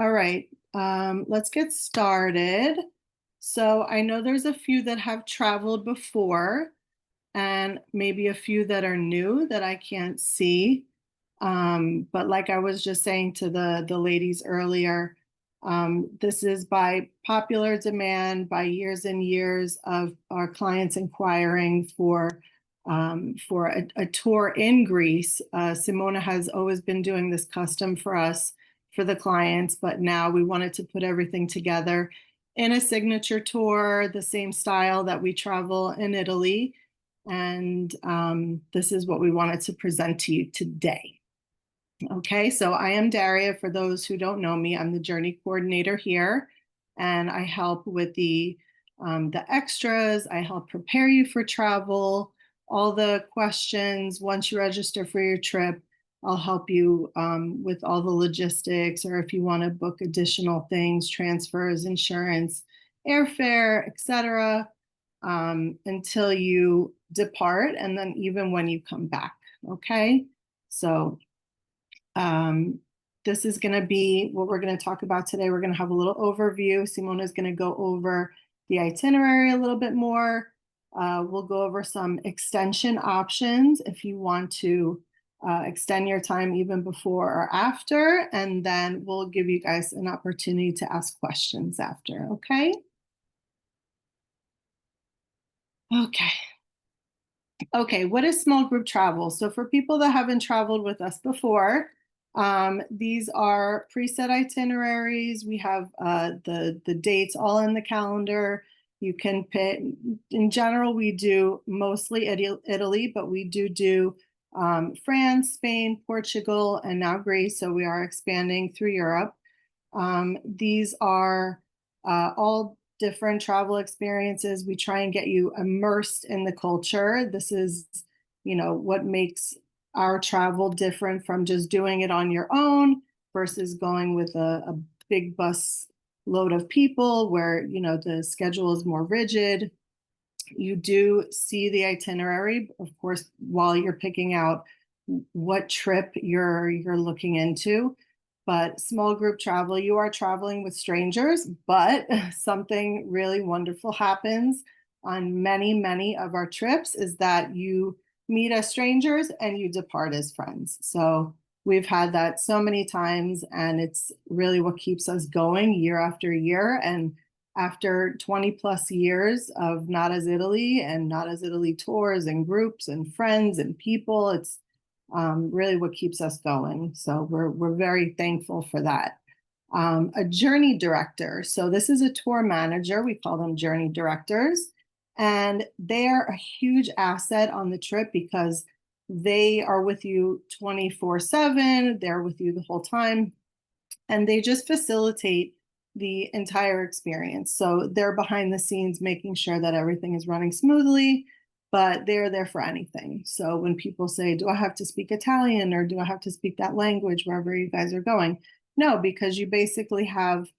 All right, let's get started. So I know there's a few that have traveled before and maybe a few that are new that I can't see. But like I was just saying to the ladies earlier, this is by popular demand, by years and years of our clients inquiring for a tour in Greece. Simona has always been doing this custom for us, for the clients, but now we wanted to put everything together in a signature tour, the same style that we travel in Italy. And this is what we wanted to present to you today. Okay, so I am Daria. For those who don't know me, I'm the journey coordinator here, and I help with the extras. I help prepare you for travel, all the questions. Once you register for your trip, I'll help you with all the logistics, or if you want to book additional things, transfers, insurance, airfare, etc., until you depart, and then even when you come back. Okay, so this is going to be what we're going to talk about today. We're going to have a little overview. Simona is going to go over the itinerary a little bit more. We'll go over some extension options if you want to extend your time even before or after, and then we'll give you guys an opportunity to ask questions after, okay? Okay, what is small group travel? So for people that haven't traveled with us before, these are preset itineraries. We have the dates all in the calendar. You can pick. In general, we do mostly Italy, but we do France, Spain, Portugal, and now Greece. So we are expanding through Europe. These are all different travel experiences. We try and get you immersed in the culture. This is, what makes our travel different from just doing it on your own versus going with a big bus load of people where, the schedule is more rigid. You do see the itinerary, of course, while you're picking out what trip you're looking into. But small group travel, you are traveling with strangers, but something really wonderful happens on many of our trips is that you meet as strangers and you depart as friends. So we've had that so many times, and it's really what keeps us going year after year. And after 20 plus years of Not As Italy and Not As Italy tours and groups and friends and people, it's really what keeps us going. So we're very thankful for that. A journey director. So this is a tour manager. We call them journey directors. And they are a huge asset on the trip because they are with you 24/7. They're with you the whole time. And they just facilitate the entire experience. So they're behind the scenes making sure that everything is running smoothly, but they're there for anything. So when people say, do I have to speak Italian or do I have to speak that language wherever you guys are going? No, because you basically have,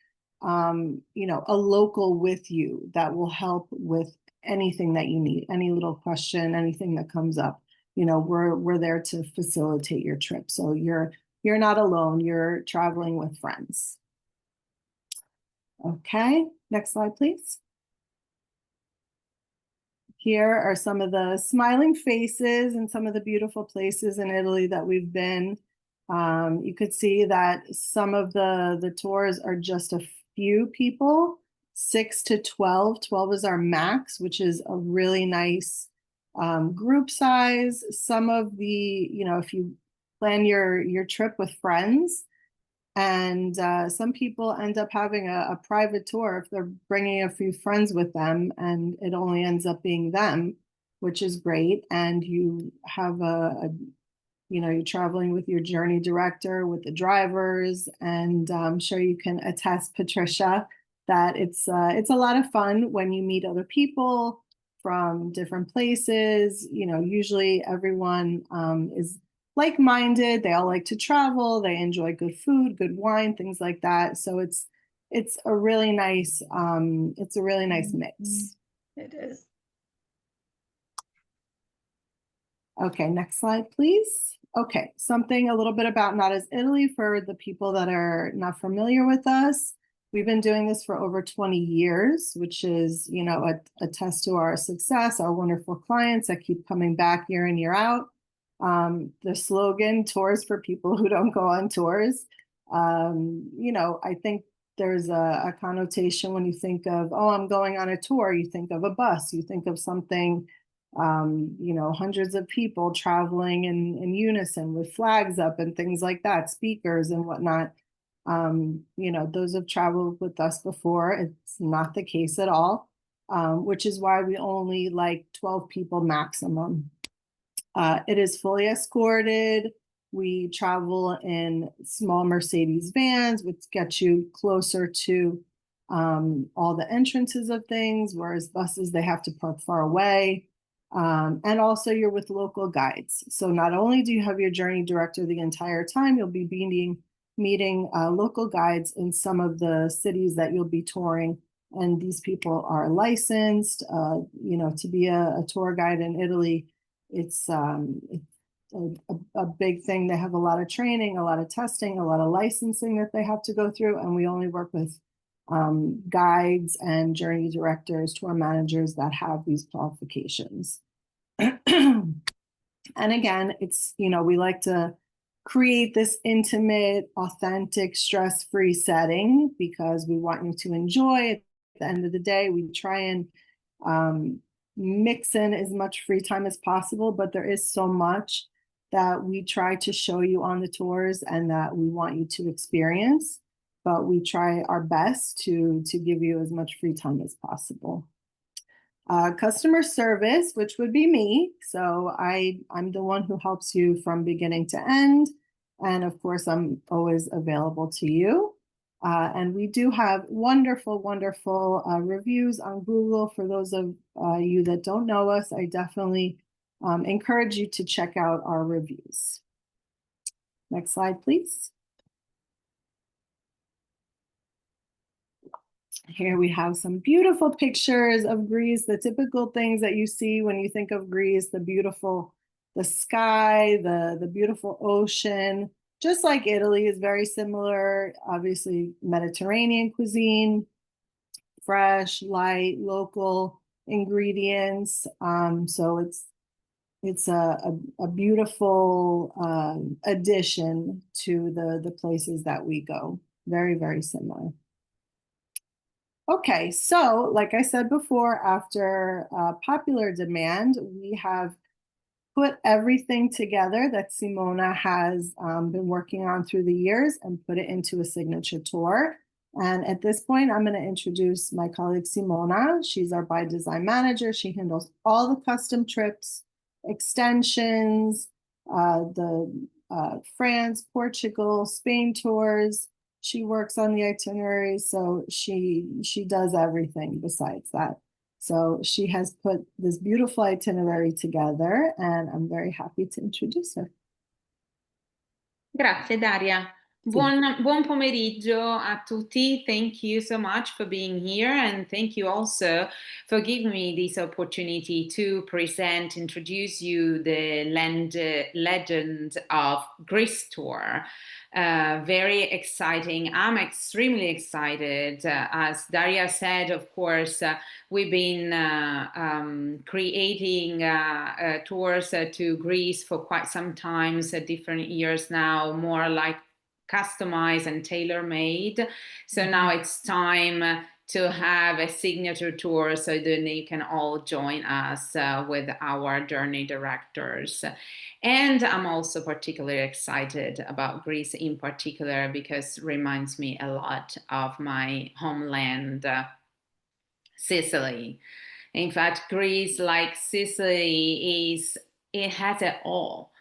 a local with you that will help with anything that you need, any little question, anything that comes up. We're there to facilitate your trip. So you're not alone, you're traveling with friends. Okay, next slide, please. Here are some of the smiling faces and some of the beautiful places in Italy that we've been. You could see that some of the tours are just a few people, 6 to 12. 12 is our max, which is a really nice group size. Some of the, if you plan your trip with friends, and some people end up having a private tour if they're bringing a few friends with them, and it only ends up being them, which is great. And you have you're traveling with your journey director, with the drivers, and I'm sure you can attest, Patricia, that it's a lot of fun when you meet other people from different places. Usually everyone is like-minded. They all like to travel. They enjoy good food, good wine, things like that. So it's a really nice mix. It is. Okay, next slide, please. Okay, something a little bit about Not as Italy for the people that are not familiar with us. We've been doing this for over 20 years, which is, you know, a test to our success, our wonderful clients that keep coming back year in, year out. The slogan, tours for people who don't go on tours. You know, I think there's a connotation when you think of, oh, I'm going on a tour, you think of a bus, you think of something, you know, hundreds of people traveling in unison with flags up and things like that, speakers and whatnot. You know, those have traveled with us before. It's not the case at all, which is why we only like 12 people maximum. It is fully escorted. We travel in small Mercedes vans, which get you closer to all the entrances of things, whereas buses, they have to park far away. And also you're with local guides. So not only do you have your journey director the entire time, you'll be meeting local guides in some of the cities that you'll be touring. And these people are licensed, you know, to be a tour guide in Italy. It's a big thing. They have a lot of training, a lot of testing, a lot of licensing that they have to go through. And we only work with guides and journey directors, tour managers that have these qualifications. And again, it's, you know, we like to create this intimate, authentic, stress-free setting because we want you to enjoy. At the end of the day, we try and mix in as much free time as possible, but there is so much that we try to show you on the tours and that we want you to experience, but we try our best to give you as much free time as possible. Customer service, which would be me. So I'm the one who helps you from beginning to end. And of course, I'm always available to you. And we do have wonderful, wonderful reviews on Google. For those of you that don't know us, I definitely encourage you to check out our reviews. Next slide, please. Here we have some beautiful pictures of Greece, the typical things that you see when you think of Greece, the sky, the beautiful ocean. Just like Italy is very similar, obviously Mediterranean cuisine, fresh, light, local ingredients. So it's a beautiful addition to the places that we go. Very, very similar. Okay, so like I said before, after popular demand, we have put everything together that Simona has been working on through the years and put it into a signature tour. And at this point, I'm going to introduce my colleague Simona. She's our by design manager. She handles all the custom trips, extensions, the France, Portugal, Spain tours. She works on the itinerary, so she does everything besides that. So she has put this beautiful itinerary together, and I'm very happy to introduce her. Grazie Daria. Buon pomeriggio a tutti. Thank you so much for being here, and thank you also for giving me this opportunity to present, introduce you the legend of Greece tour. Very exciting. I'm extremely excited. As Daria said, of course, we've been creating tours to Greece for quite some time, different years now, more like customized and tailor-made. So now it's time to have a signature tour so then you can all join us with our journey directors. And I'm also particularly excited about Greece in particular because it reminds me a lot of my homeland, Sicily. In fact, Greece, like Sicily, it has it all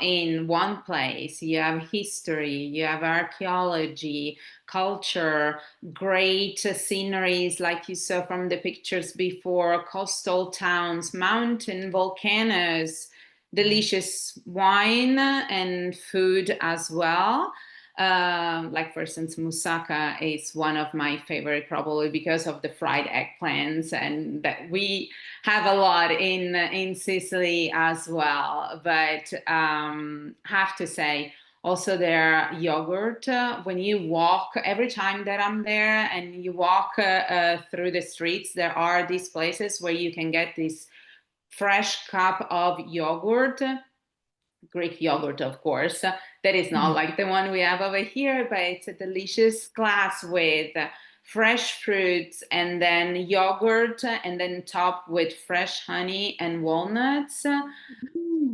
in one place. You have history, you have archaeology, culture, great sceneries like you saw from the pictures before, coastal towns, mountain, volcanoes, delicious wine and food as well. Like for instance, moussaka is one of my favorite, probably because of the fried eggplants, and that we have a lot in Sicily as well. But have to say, also their yogurt. When you walk, every time that I'm there, and you walk through the streets, there are these places where you can get this fresh cup of yogurt, Greek yogurt, of course. That is not like the one we have over here, but it's a delicious glass with fresh fruits and then yogurt, and then topped with fresh honey and walnuts.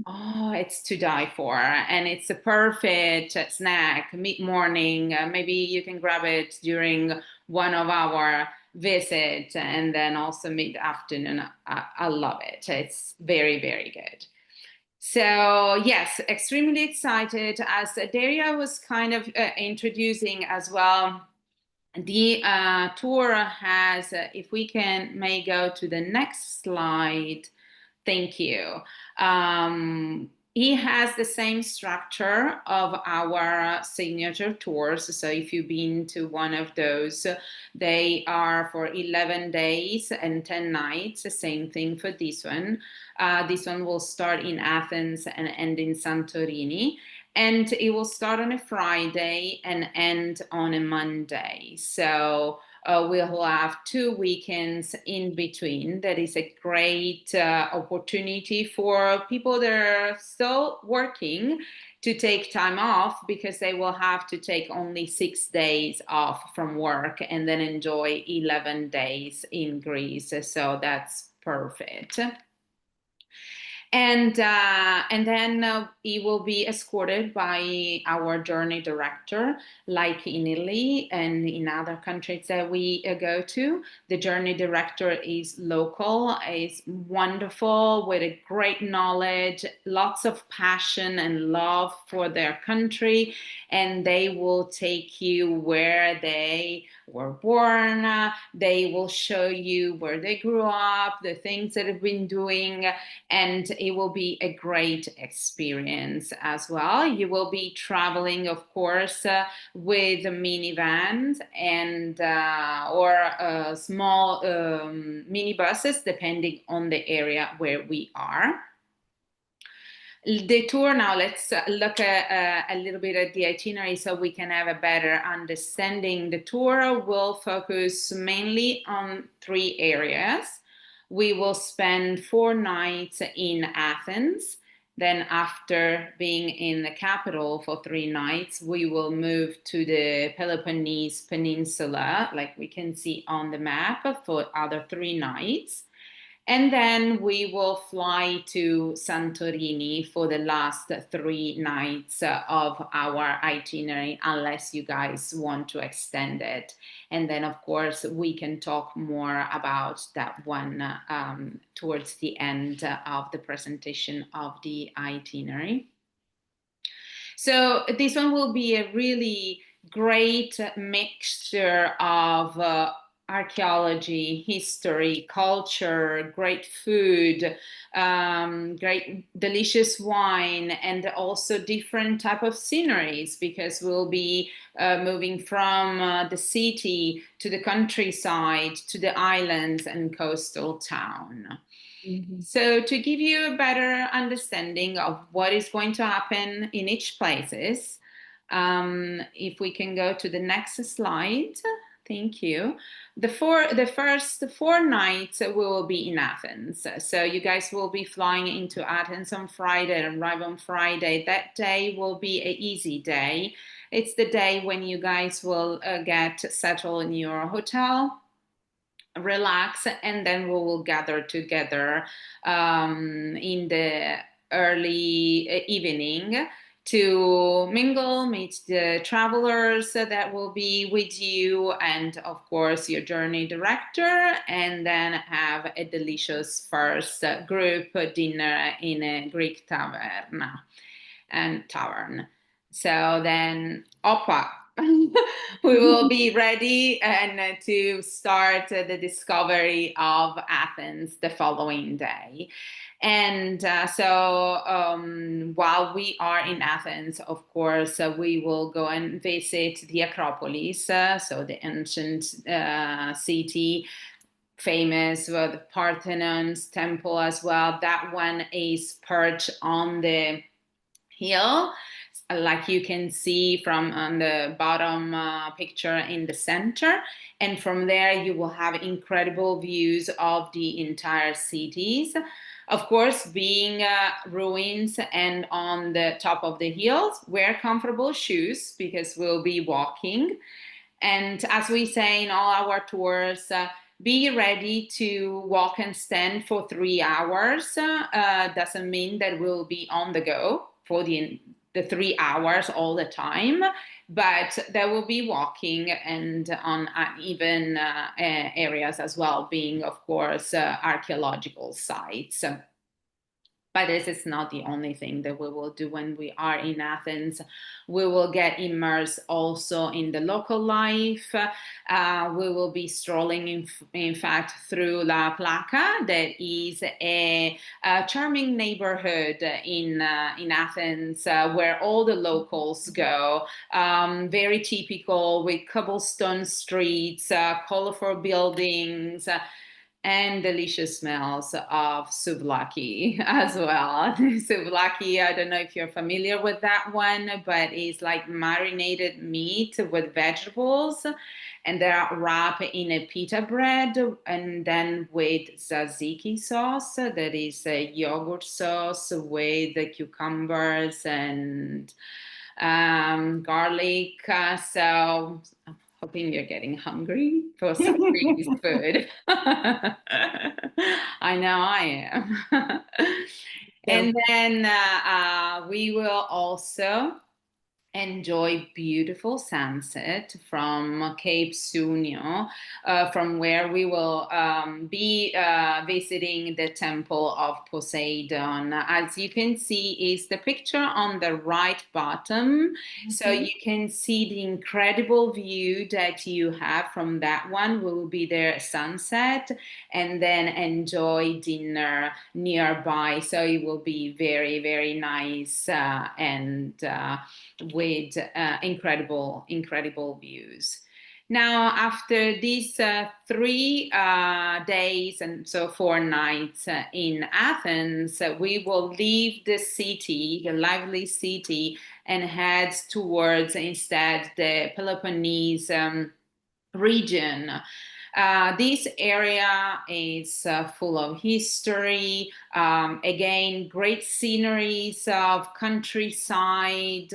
Oh, it's to die for. And it's a perfect snack, mid-morning. Maybe you can grab it during one of our visits, and then also mid-afternoon. I love it. It's very, very good. So yes, extremely excited. As Daria was kind of introducing as well, the tour has, if we may go to the next slide. Thank you. He has the same structure of our signature tours. So if you've been to one of those, they are for 11 days and 10 nights. The same thing for this one. This one will start in Athens and end in Santorini. And it will start on a Friday and end on a Monday. So we'll have 2 weekends in between. That is a great opportunity for people that are still working to take time off, because they will have to take only 6 days off from work and then enjoy 11 days in Greece. So that's perfect. And then he will be escorted by our journey director, like in Italy and in other countries that we go to. The journey director is local, is wonderful, with a great knowledge, lots of passion and love for their country, and they will take you where they were born. They will show you where they grew up, the things that they've been doing, and it will be a great experience as well. You will be traveling, of course, with minivans and or small minibuses, depending on the area where we are. The tour, now let's look at a little bit at the itinerary so we can have a better understanding. The tour will focus mainly on 3 areas. We will spend 4 nights in Athens. Then after being in the capital for 3 nights, we will move to the Peloponnese Peninsula, like we can see on the map, for other 3 nights. And then we will fly to Santorini for the last 3 nights of our itinerary, unless you guys want to extend it. And then, of course, we can talk more about that one towards the end of the presentation of the itinerary. So this one will be a really great mixture of archaeology, history, culture, great food, great delicious wine, and also different type of sceneries, because we'll be moving from the city to the countryside, to the islands and coastal town. So to give you a better understanding of what is going to happen in each places, if we can go to the next slide. Thank you. The first 4 nights we will be in Athens. So you guys will be flying into Athens on Friday and arrive on Friday. That day will be an easy day. It's the day when you guys will get settled in your hotel, relax, and then we will gather together in the early evening to mingle, meet the travelers that will be with you, and of course your journey director, and then have a delicious first group dinner in a Greek tavern. So then, oppa, we will be ready and to start the discovery of Athens the following day. And while we are in Athens, of course, we will go and visit the Acropolis, so the ancient city, famous for the Parthenon's temple as well. That one is perched on the hill, like you can see from on the bottom picture in the center. And from there, you will have incredible views of the entire cities. Of course, being ruins and on the top of the hills, wear comfortable shoes because we'll be walking. And as we say in all our tours, be ready to walk and stand for 3 hours. Doesn't mean that we'll be on the go for the 3 hours all the time, but there will be walking and on uneven areas as well, being, of course, archaeological sites. But this is not the only thing that we will do when we are in Athens. We will get immersed also in the local life. We will be strolling, in fact, through La Plaka. That is a charming neighborhood in Athens where all the locals go. Very typical with cobblestone streets, colorful buildings, and delicious smells of souvlaki as well. Souvlaki, I don't know if you're familiar with that one, but it's like marinated meat with vegetables, and they're wrapped in a pita bread and then with tzatziki sauce, that is a yogurt sauce with the cucumbers and garlic. So hoping you're getting hungry for some Greek food. I know I am. Yeah. And then we will also enjoy beautiful sunset from Cape Sunio, from where we will be visiting the temple of Poseidon. As you can see, is the picture on the right bottom. So you can see the incredible view that you have from that one. We will be there at sunset and then enjoy dinner nearby. So it will be very, very nice and with incredible views. Now, after these 3 days and so 4 nights in Athens, we will leave the city, the lively city, and head towards instead the Peloponnese region. This area is full of history, again, great sceneries of countryside,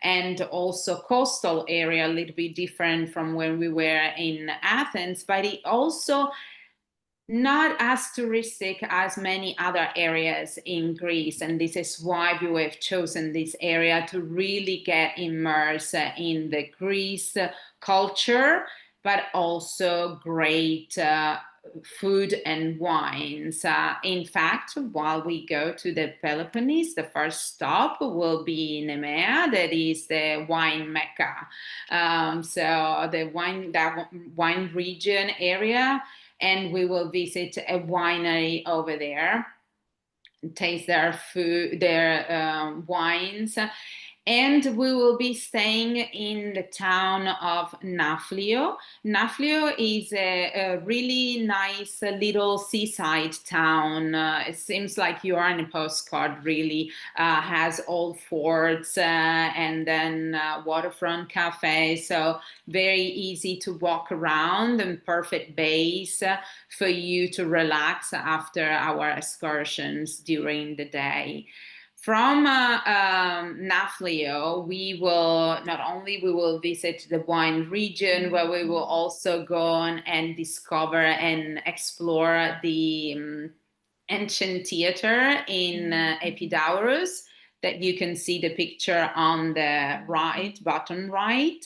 and also coastal area, a little bit different from when we were in Athens, but it also not as touristic as many other areas in Greece. And this is why we have chosen this area to really get immersed in the Greece culture, but also great food and wines. In fact, while we go to the Peloponnese, the first stop will be Nemea, that is the wine mecca. So the wine region area, and we will visit a winery over there, taste their food, their wines. And we will be staying in the town of Naflio. Naflio is a really nice little seaside town. It seems like you are in a postcard, really. Has old forts and then waterfront cafe. So very easy to walk around and perfect base for you to relax after our excursions during the day. From Naflio, we will not only we will visit the wine region, where we will also go on and discover and explore the ancient theater in Epidaurus, that you can see the picture on the right, bottom right.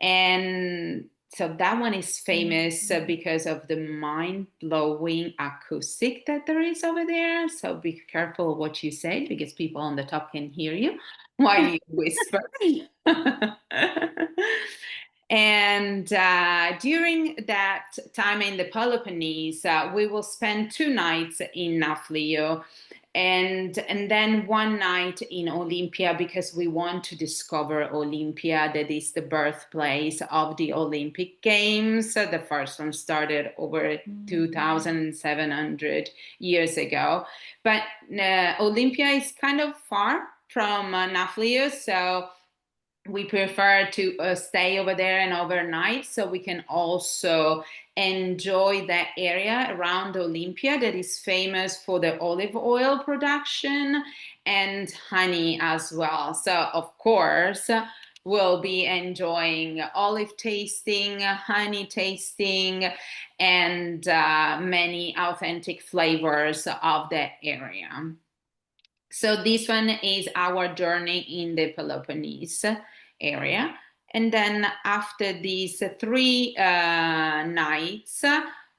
And so that one is famous because of the mind-blowing acoustic that there is over there. So be careful what you say, because people on the top can hear you while you whisper. And during that time in the Peloponnese, we will spend 2 nights in Nafplio and then one night in Olympia, because we want to discover Olympia, that is the birthplace of the Olympic Games. The first one started over 2,700 years ago. But Olympia is kind of far from Nafplio, so we prefer to stay over there and overnight, so we can also enjoy that area around Olympia that is famous for the olive oil production and honey as well. So of course we'll be enjoying olive tasting, honey tasting, and many authentic flavors of that area. So this one is our journey in the Peloponnese area. And then after these 3 nights,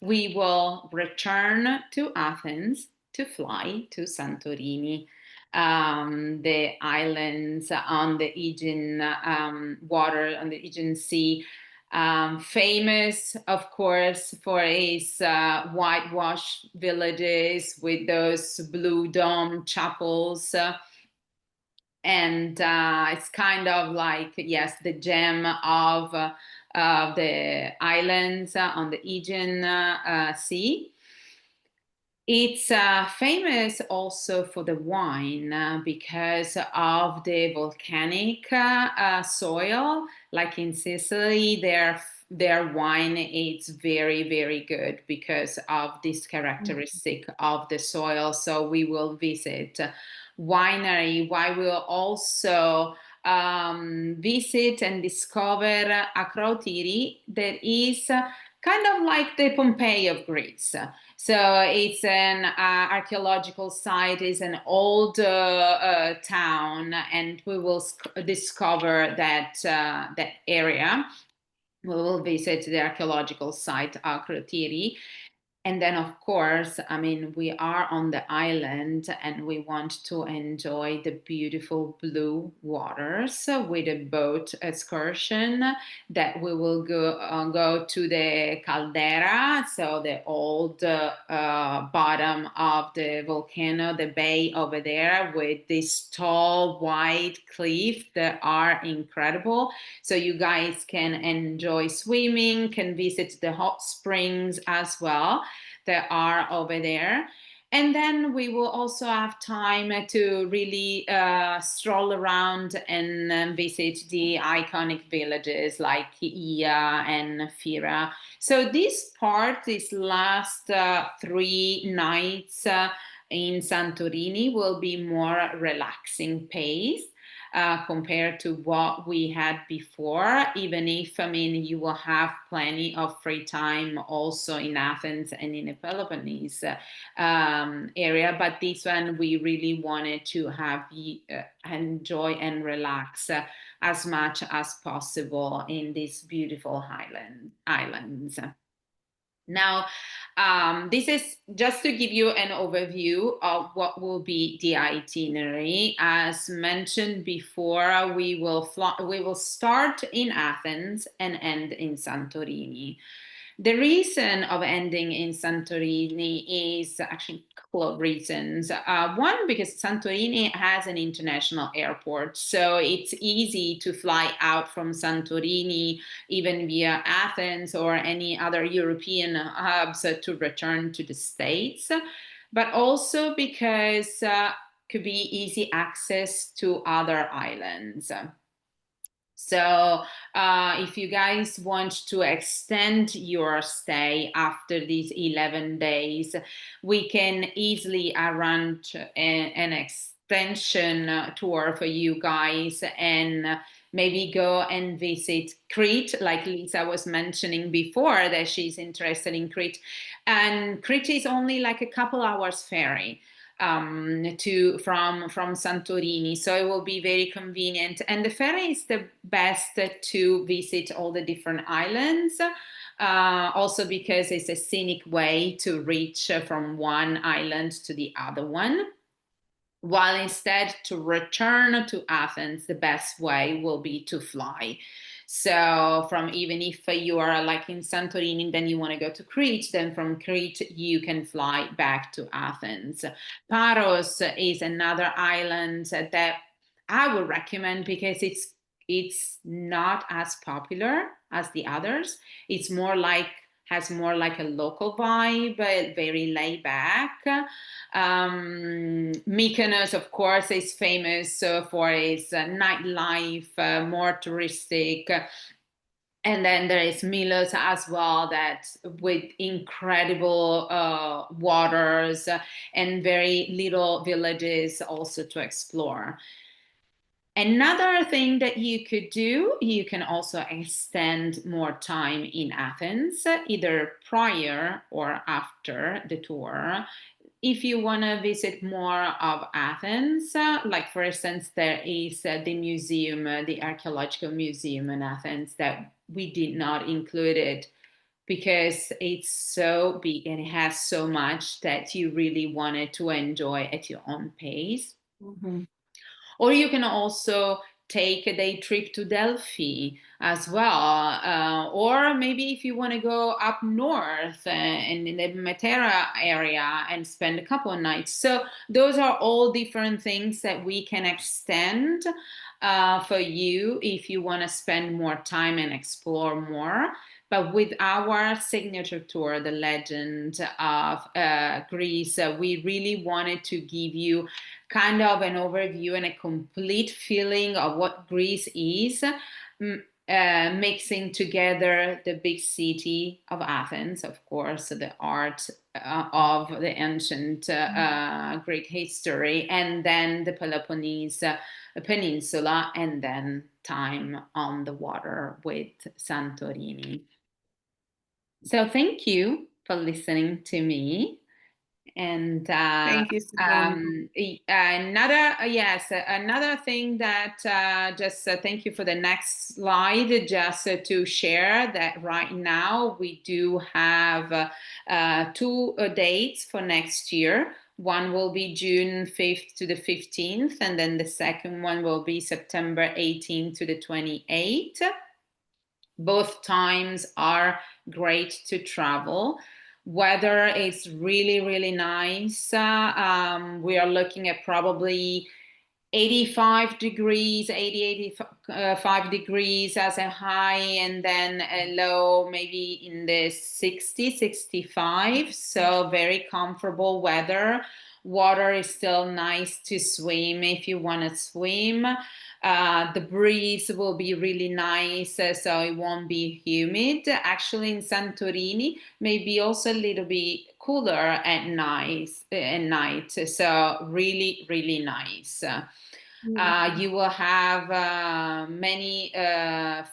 we will return to Athens to fly to Santorini, the islands on the Aegean water, on the Aegean Sea. Famous, of course, for its whitewashed villages with those blue dome chapels. And it's kind of like, yes, the gem of the islands on the Aegean Sea. It's famous also for the wine because of the volcanic soil. Like in Sicily, their wine is very, very good because of this characteristic of the soil. So we will visit winery. I will also visit and discover Akrautiri, that is kind of like the Pompeii of Greece. So it's an archaeological site, it's an old town, and we will discover that that area. We will visit the archaeological site Akrotiri. And then, of course, I mean, we are on the island and we want to enjoy the beautiful blue waters with a boat excursion that we will go to the caldera, so the old bottom of the volcano, the bay over there with this tall white cliff that are incredible. So you guys can enjoy swimming, can visit the hot springs as well that are over there. And then we will also have time to really stroll around and visit the iconic villages like Ia and Fira. So this part, this last 3 nights in Santorini will be more relaxing pace compared to what we had before, even if, I mean, you will have plenty of free time also in Athens and in the Peloponnese area. But this one, we really wanted to have enjoy and relax as much as possible in these beautiful islands. Now, this is just to give you an overview of what will be the itinerary. As mentioned before, we will start in Athens and end in Santorini. The reason of ending in Santorini is actually a couple of reasons. One, because Santorini has an international airport, so it's easy to fly out from Santorini, even via Athens or any other European hubs, to return to the States. But also because could be easy access to other islands. So if you guys want to extend your stay after these 11 days, we can easily arrange an extension tour for you guys, and maybe go and visit Crete, like Lisa was mentioning before that she's interested in Crete. And Crete is only like a couple hours ferry from Santorini, so it will be very convenient. And the ferry is the best to visit all the different islands. Also because it's a scenic way to reach from one island to the other one. While instead to return to Athens, the best way will be to fly. So from even if you are like in Santorini, then you want to go to Crete, then from Crete you can fly back to Athens. Paros is another island that I would recommend because it's not as popular as the others. It's more like has more like a local vibe, but very laid back. Mykonos, of course, is famous for its nightlife, more touristic. And then there is Milos as well, that with incredible waters and very little villages also to explore. Another thing that you could do, you can also extend more time in Athens, either prior or after the tour. If you want to visit more of Athens, like for instance, there is the museum, the archaeological museum in Athens that we did not include it because it's so big and it has so much that you really wanted to enjoy at your own pace. Mhm. Or you can also take a day trip to Delphi as well. Or maybe if you want to go up north in the Matera area and spend a couple of nights. So those are all different things that we can extend for you if you want to spend more time and explore more. But with our signature tour, The Legend of Greece, we really wanted to give you kind of an overview and a complete feeling of what Greece is, mixing together the big city of Athens, of course, the art of the ancient Greek history, and then the Peloponnese Peninsula, and then time on the water with Santorini. So thank you for listening to me. And Thank you, Simona. another thing that just thank you for the next slide. Just to share that right now we do have two dates for next year. One will be June 5th to the 15th, and then the second one will be September 18th to the 28th. Both times are great to travel. Weather is really, really nice. We are looking at probably 85 degrees, 85 degrees as a high, and then a low maybe in the 60, 65. So very comfortable weather. Water is still nice to swim if you want to swim. The breeze will be really nice, so it won't be humid. Actually, in Santorini, maybe also a little bit cooler at night. So really, really nice. You will have many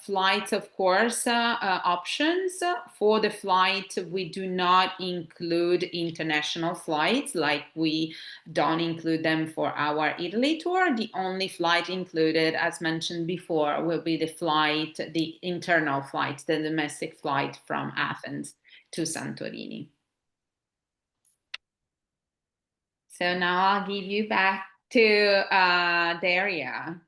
flights, of course, options. For the flight, we do not include international flights, like we don't include them for our Italy tour. The only flight included, as mentioned before, will be the internal flight, the domestic flight from Athens to Santorini. So now I'll give you back to Daria.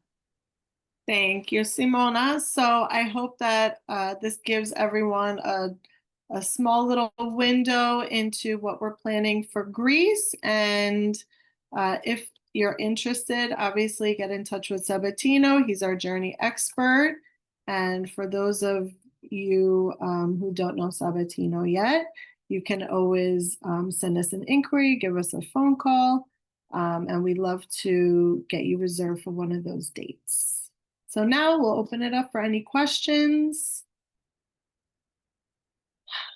Thank you, Simona. So I hope that this gives everyone a small little window into what we're planning for Greece. And if you're interested, obviously get in touch with Sabatino. He's our journey expert. And for those of you who don't know Sabatino yet, you can always send us an inquiry, give us a phone call, and we'd love to get you reserved for one of those dates. So now we'll open it up for any questions.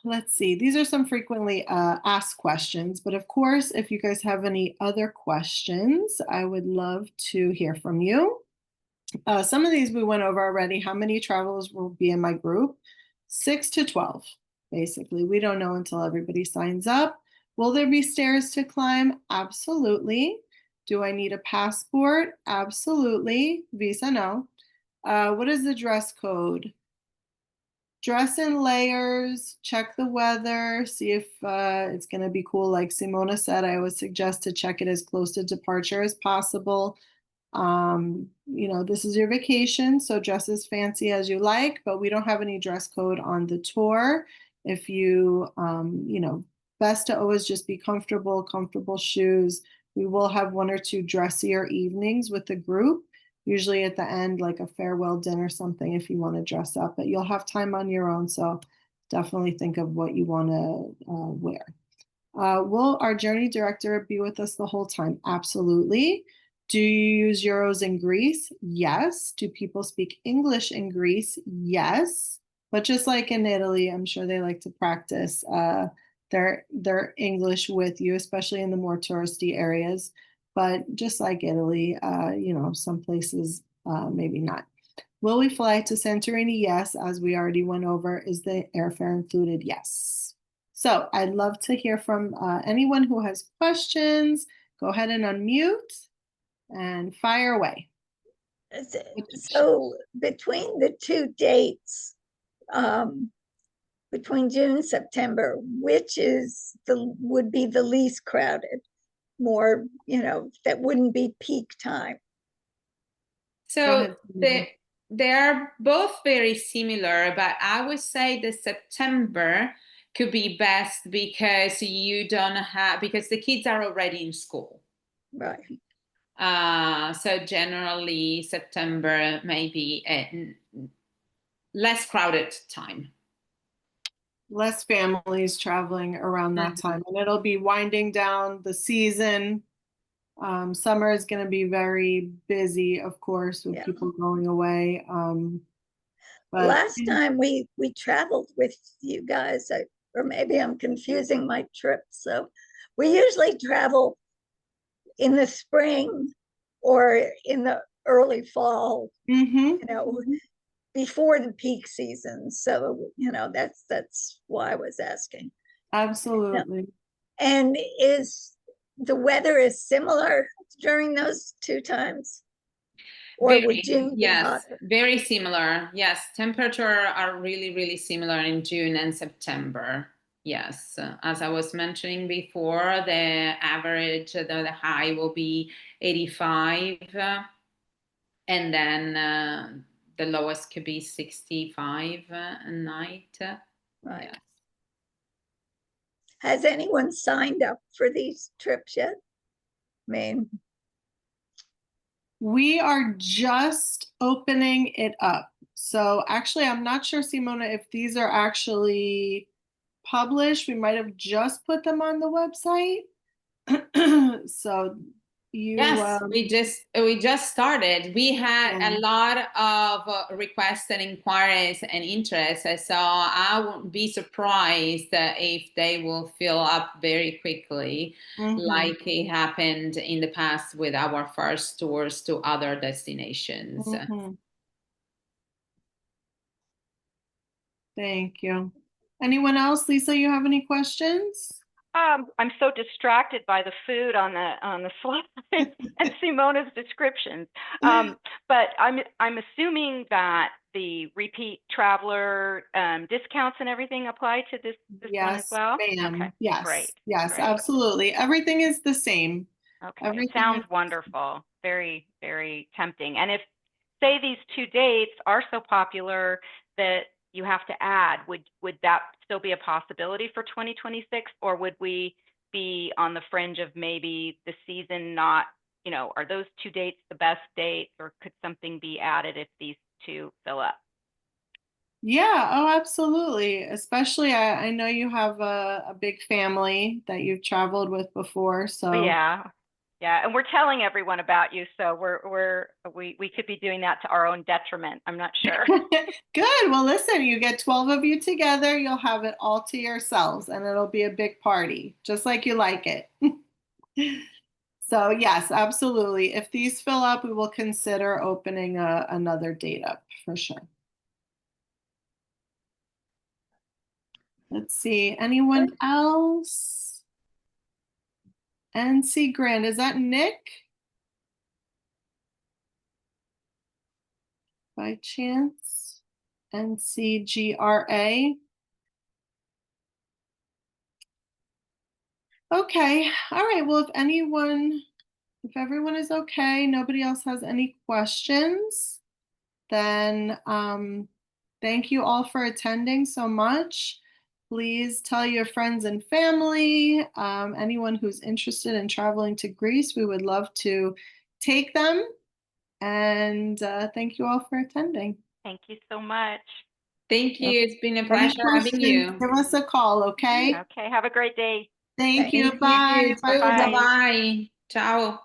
Let's see, these are some frequently asked questions, but of course, if you guys have any other questions, I would love to hear from you. Some of these we went over already. How many travelers will be in my group? 6 to 12, basically. We don't know until everybody signs up. Will there be stairs to climb? Absolutely. Do I need a passport? Absolutely. Visa, no. What is the dress code? Dress in layers, check the weather, see if it's going to be cool. Like Simona said, I always suggest to check it as close to departure as possible. This is your vacation, so dress as fancy as you like, but we don't have any dress code on the tour. If best to always just be comfortable shoes. We will have one or two dressier evenings with the group, usually at the end, like a farewell dinner, something if you want to dress up, but you'll have time on your own. So definitely think of what you want to wear. Will our journey director be with us the whole time? Absolutely. Do you use euros in Greece? Yes. Do people speak English in Greece? Yes. But just like in Italy, I'm sure they like to practice their English with you, especially in the more touristy areas. But just like Italy, some places maybe not. Will we fly to Santorini? Yes, as we already went over. Is the airfare included? Yes. So I'd love to hear from anyone who has questions. Go ahead and unmute and fire away. So between the two dates, between June and September, which would be the least crowded? More, that wouldn't be peak time. So they're both very similar, but I would say that September could be best because because the kids are already in school. Right. So generally September may be a less crowded time. Less families traveling around that time, and it'll be winding down the season. Summer is going to be very busy, of course, with people going away. But last time we traveled with you guys, or maybe I'm confusing my trip. So we usually travel in the spring or in the early fall, before the peak season. So, that's why I was asking. Absolutely. And is the weather is similar during those two times? Or would June be hotter? Very similar. Yes, temperature are really, really similar in June and September. Yes, as I was mentioning before, the average, the high will be 85, and then the lowest could be 65 a night. Right. Yes. Has anyone signed up for these trips yet? I mean, we are just opening it up. So actually, I'm not sure, Simona, if these are actually published. We might have just put them on the website. So we just started. We had a lot of requests and inquiries and interest, so I won't be surprised if they will fill up very quickly, like it happened in the past with our first tours to other destinations. Thank you. Anyone else? Lisa, you have any questions? I'm so distracted by the food on the slide and Simona's descriptions. But I'm assuming that the repeat traveler discounts and everything apply to this one as well. Ma'am. Okay. Yes. Great. Yes, Great. Absolutely. Everything is the same. Okay. It sounds wonderful. Very, very tempting. And if say these two dates are so popular that you have to add, would that still be a possibility for 2026, or would we be on the fringe of maybe the season not, are those two dates the best dates, or could something be added if these two fill up? Yeah, absolutely. Especially, I know you have a big family that you've traveled with before, so yeah, and we're telling everyone about you, so we could be doing that to our own detriment. I'm not sure. Good. Well, listen, you get 12 of you together, you'll have it all to yourselves, and it'll be a big party, just like you like it. So yes, absolutely. If these fill up, we will consider opening another date up for sure. Let's see. Anyone else? NC Grand. Is that Nick? By chance? NCGRA. Okay. All right. Well, if anyone if everyone is okay, nobody else has any questions, then thank you all for attending so much. Please tell your friends and family, anyone who's interested in traveling to Greece. We would love to take them. And thank you all for attending. Thank you so much. Thank you. It's been a Any pleasure having questions, you. give us a call, okay? Okay, have a great day. Thank Thank you. you. Bye. You too. Bye-bye. Bye-bye. Ciao.